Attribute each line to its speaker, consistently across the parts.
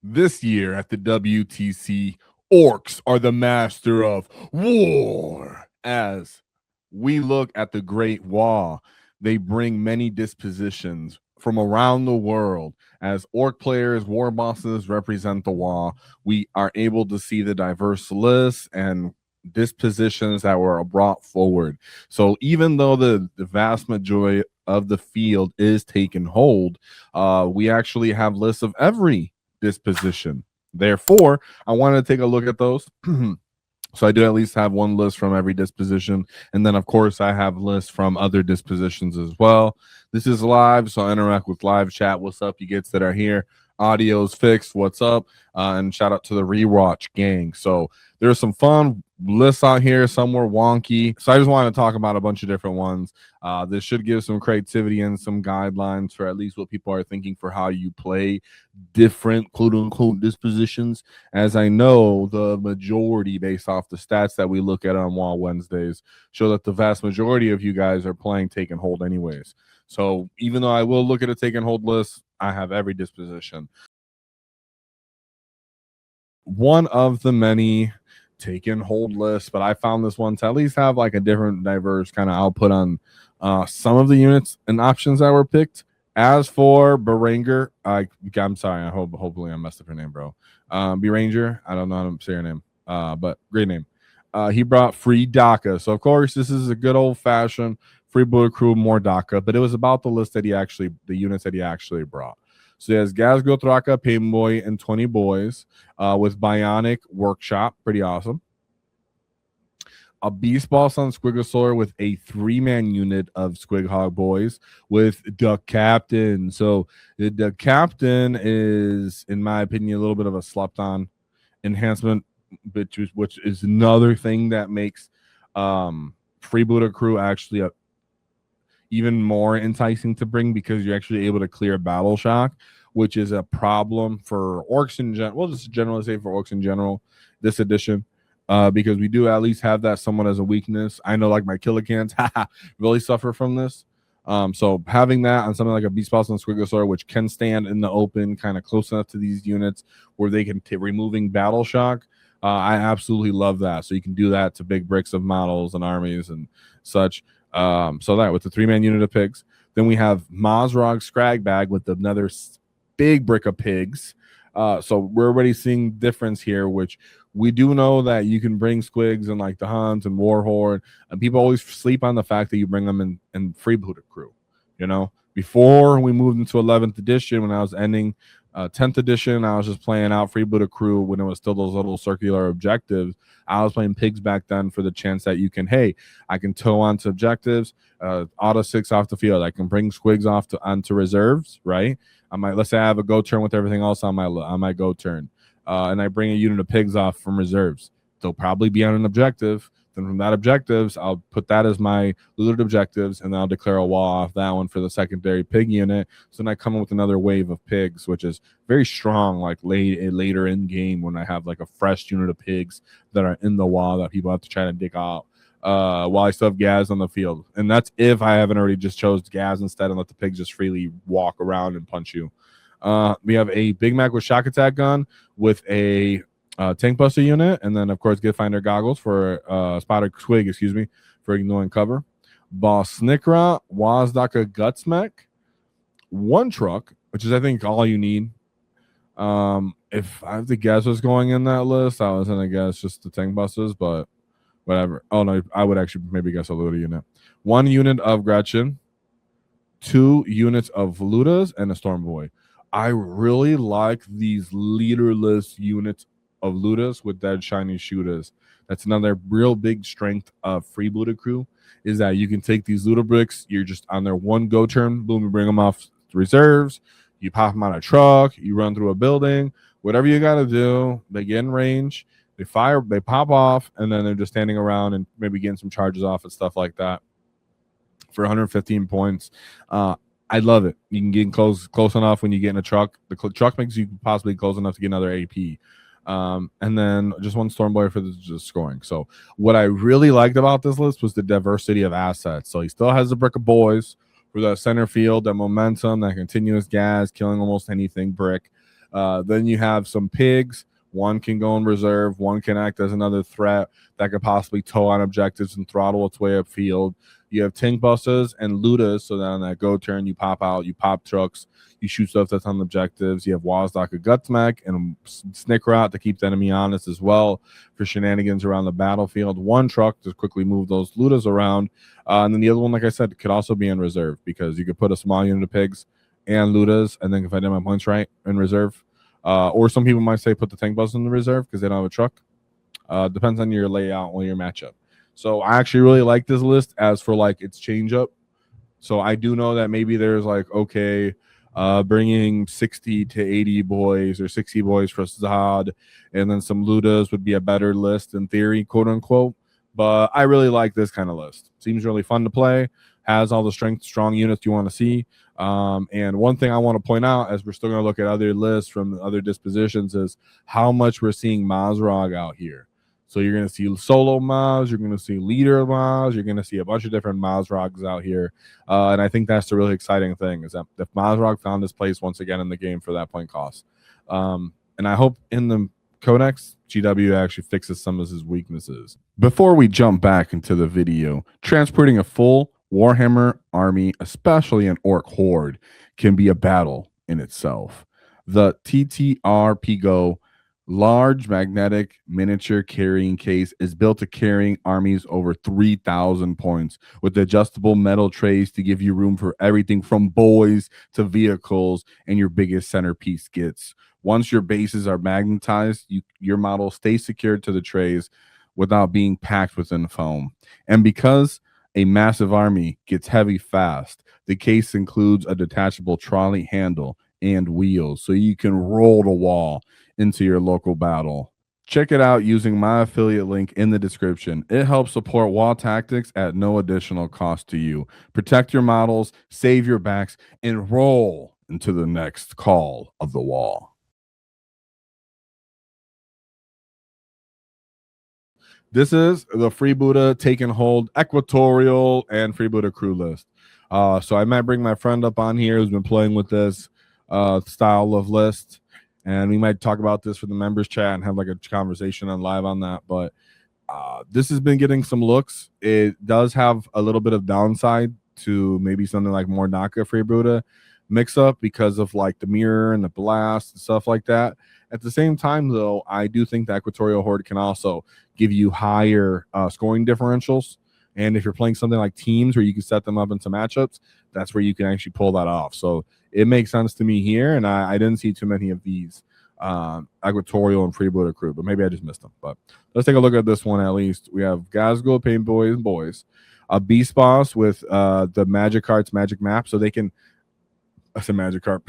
Speaker 1: This year at the WTC, Orks are the master of war. As we look at the Great WAAAGH, they bring many dispositions from around the world. As Ork players, war bosses represent the WAAAGH, we are able to see the diverse lists and dispositions that were brought forward. So even though the vast majority of the field is taken hold, we actually have lists of every disposition. Therefore, I wanted to take a look at those. So I do at least have one list from every disposition. And then, of course, I have lists from other dispositions as well. This is live, so I interact with live chat. What's up, you gets that are here? Audio's fixed. What's up? And shout out to the Rewatch gang. So there's some fun lists out here. Some were wonky. So I just want to talk about a bunch of different ones. This should give some creativity and some guidelines for at least what people are thinking for how you play different quote-unquote dispositions. As I know, the majority, based off the stats that we look at on WAAAGH Wednesdays, show that the vast majority of you guys are playing Take and Hold anyways. So even though I will look at a Take and Hold list, I have every disposition. One of the many Take and Hold lists, but I found this one to at least have like a different diverse kind of output on some of the units and options that were picked. As for Beranger, I'm sorry, hopefully I messed up your name, bro. Beranger, I don't know how to say your name, but great name. He brought free Dakka. So of course this is a good old fashioned Freebooter crew, more Dakka, but it was about the list that the units that he actually brought. So he has Gazgo, Thraka, Painboy, and 20 boys with Bionic Workshop. Pretty awesome. A Beast Boss on Squigosaur with a 3-man unit of Squighog boys with the Captain. So the Captain is, in my opinion, a little bit of a slept-on enhancement, which is another thing that makes Freebooter crew actually even more enticing to bring, because you're actually able to clear Battle Shock, which is a problem for Orks in general. We'll just generally say for Orks in general this edition, because we do at least have that somewhat as a weakness. I know like my Killicans really suffer from this. So having that on something like a Beast Boss and Squigosaur, which can stand in the open kind of close enough to these units where they can removing Battle Shock, I absolutely love that. So you can do that to big bricks of models and armies and such. So that with the 3-man unit of pigs. Then we have Mazrog Scragbag with another big brick of pigs. So we're already seeing difference here, which we do know that you can bring squigs and like the Hunt and Warhorde, and people always sleep on the fact that you bring them in Freebooter crew. You know, before we moved into 11th edition, when I was ending 10th edition, I was just playing out Freebooter crew when it was still those little circular objectives. I was playing pigs back then for the chance that you can, hey, I can tow onto objectives, auto 6 off the field. I can bring squigs off onto reserves, right? Let's say I have a go turn with everything else on my go turn, and I bring a unit of pigs off from reserves. They'll probably be on an objective. Then from that objectives, I'll put that as my looted objectives, and then I'll declare a wall off that one for the secondary pig unit. So then I come in with another wave of pigs, which is very strong, like later in game when I have like a fresh unit of pigs that are in the wall that people have to try to dig out while I still have Gaz on the field. And that's if I haven't already just chose Gaz instead and let the pigs just freely walk around and punch you. We have a Big Mac with shock attack gun with a tank buster unit, and then of course get finder goggles for spotter squig, for ignoring cover. Boss Snickra, WAAAGH Dakka Gutsmech, 1 truck, which is I think all you need. If I have to guess what's going in that list, I was gonna guess just the tank busters, but whatever. Oh no, I would actually maybe guess a Luda unit. 1 unit of Gretchen, 2 units of Ludas, and a Storm Boy. I really like these leaderless units of Ludas with dead shiny shooters. That's another real big strength of Freebooter crew, is that you can take these Luda bricks, you're just on their 1 go turn, boom, you bring them off reserves, you pop them on a truck, you run through a building, whatever you got to do, they get in range, they fire, they pop off, and then they're just standing around and maybe getting some charges off and stuff like that for 115 points. I love it. You can get close enough when you get in a truck. The truck makes you possibly close enough to get another AP. And then just 1 Storm Boy for the scoring. So what I really liked about this list was the diversity of assets. So he still has the brick of boys for the center field, that momentum, that continuous gas, killing almost anything brick. Then you have some pigs. One can go in reserve. One can act as another threat that could possibly tow on objectives and throttle its way upfield. You have tank buses and lootas, so that on that go turn, you pop out, you pop trucks, you shoot stuff that's on objectives. You have WAAAGH, Dakka, Gutsmack, and Snick Rot to keep the enemy honest as well for shenanigans around the battlefield. One truck to quickly move those lootas around. And then the other one, like I said, could also be in reserve because you could put a small unit of pigs and lootas, and then if I did my points right, in reserve. Or some people might say put the tank bus in the reserve because they don't have a truck. Depends on your layout or your matchup. So I actually really like this list as for like its change up. So I do know that maybe there's like, okay, bringing 60 to 80 boys or 60 boys for Zod, and then some Ludas would be a better list in theory, quote unquote. But I really like this kind of list. Seems really fun to play. Has all the strong units you want to see. And one thing I want to point out, as we're still going to look at other lists from other dispositions, is how much we're seeing WAAAGH out here. So you're going to see solo mobs, you're going to see leader mobs, you're going to see a bunch of different WAAAGHs out here. And I think that's the really exciting thing, is that if WAAAGH found his place once again in the game for that point cost. And I hope in the Codex, GW actually fixes some of his weaknesses. Before we jump back into the video, transporting a full Warhammer army, especially an Ork horde, can be a battle in itself. The oTTRPGo large magnetic miniature carrying case is built to carrying armies over 3,000 points with adjustable metal trays to give you room for everything from boys to vehicles and your biggest centerpiece gets. Once your bases are magnetized, your model stays secured to the trays without being packed within foam. And because a massive army gets heavy fast, the case includes a detachable trolley handle and wheels, so you can roll the wall into your local battle. Check it out using my affiliate link in the description. It helps support WAAAGH tactics at no additional cost to you. Protect your models, save your backs, and roll into the next call of the wall. This is the Freebooter Taken Hold Equatorial and Freebooter crew list. So I might bring my friend up on here who's been playing with this style of list, and we might talk about this for the members chat and have like a conversation on live on that. But this has been getting some looks. It does have a little bit of downside to maybe something like more Dakka Freebooter mix up because of like the mirror and the blast and stuff like that. At the same time, though, I do think the Equatorial Horde can also give you higher scoring differentials. And if you're playing something like teams where you can set them up into matchups, that's where you can actually pull that off. So it makes sense to me here. And I didn't see too many of these Equatorial and Freebooter crew, but maybe I just missed them. But let's take a look at this one at least. We have Gazgul, Pain Boys, a Beast Boss with the Magic Cards Magic Map. So they can, that's a Magic card,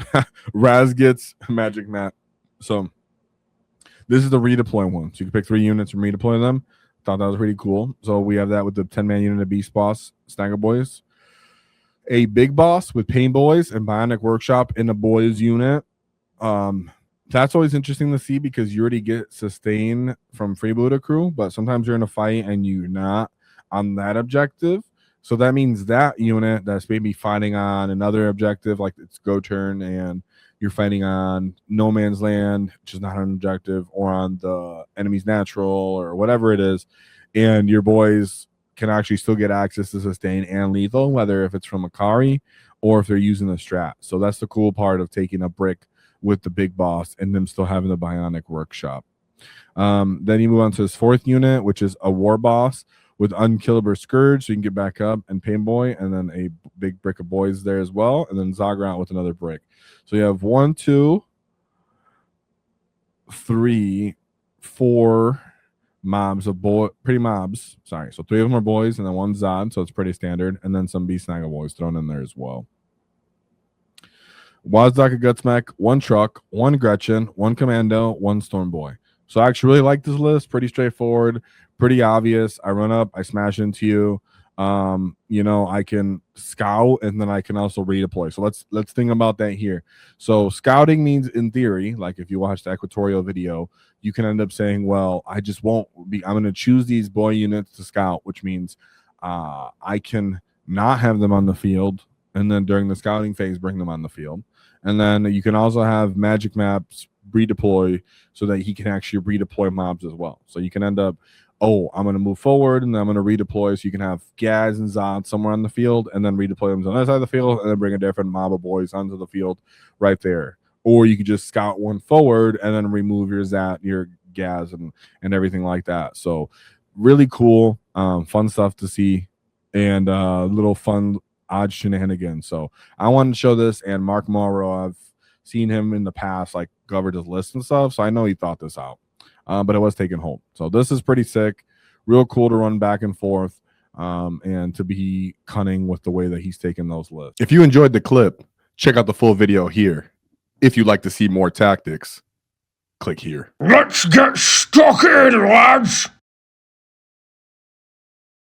Speaker 1: Razgit's Magic Map. So this is the redeploy one. So you can pick 3 units and redeploy them. Thought that was pretty cool. So we have that with the 10-man unit of Beast Boss, Snagger Boys. A Big Boss with Pain Boys and Bionic Workshop in the Boys unit. That's always interesting to see because you already get sustain from Freebooter crew, but sometimes you're in a fight and you're not on that objective. So that means that unit that's maybe fighting on another objective, like it's go turn, and you're fighting on no man's land, which is not an objective, or on the enemy's natural or whatever it is, and your boys can actually still get access to sustain and lethal, whether if it's from Akari or if they're using the strat. So that's the cool part of taking a brick with the Big Boss and them still having the Bionic Workshop. Then you move on to his 4th unit, which is a War Boss with Unkillable Scourge, so you can get back up, and Pain Boy, and then a big brick of boys there as well, and then Zagrant with another brick. So you have 1, 2, 3, 4 mobs of pretty mobs. Sorry, so 3 of them are boys, and then 1 Zod, so it's pretty standard, and then some Beast Snagger boys thrown in there as well. WAAAGH, Dakka, Gutsmack, 1 truck, 1 Gretchen, 1 Commando, 1 Storm Boy. So I actually really like this list. Pretty straightforward, pretty obvious. I run up, I smash into you. You know, I can scout, and then I can also redeploy. So let's think about that here. So scouting means, in theory, like if you watch the Equatorial video, you can end up saying, well, I just won't be, I'm going to choose these boy units to scout, which means I can not have them on the field, and then during the scouting phase bring them on the field. And then you can also have magic maps redeploy so that he can actually redeploy mobs as well. So you can end up, oh, I'm going to move forward and then I'm going to redeploy. So you can have Gaz and Zod somewhere on the field and then redeploy them to the other side of the field and then bring a different mob of boys onto the field right there. Or you could just scout one forward and then remove your Zat, your Gaz, and everything like that. So really cool, fun stuff to see, and little fun odd shenanigans. So I wanted to show this, and Mark Morrow, I've seen him in the past like covered his list and stuff, so I know he thought this out, but it was taken home. So this is pretty sick, real cool to run back and forth, and to be cunning with the way that he's taking those lists.
Speaker 2: If you enjoyed the clip, check out the full video here. If you'd like to see more tactics, click here.
Speaker 3: Let's get stuck in, lads!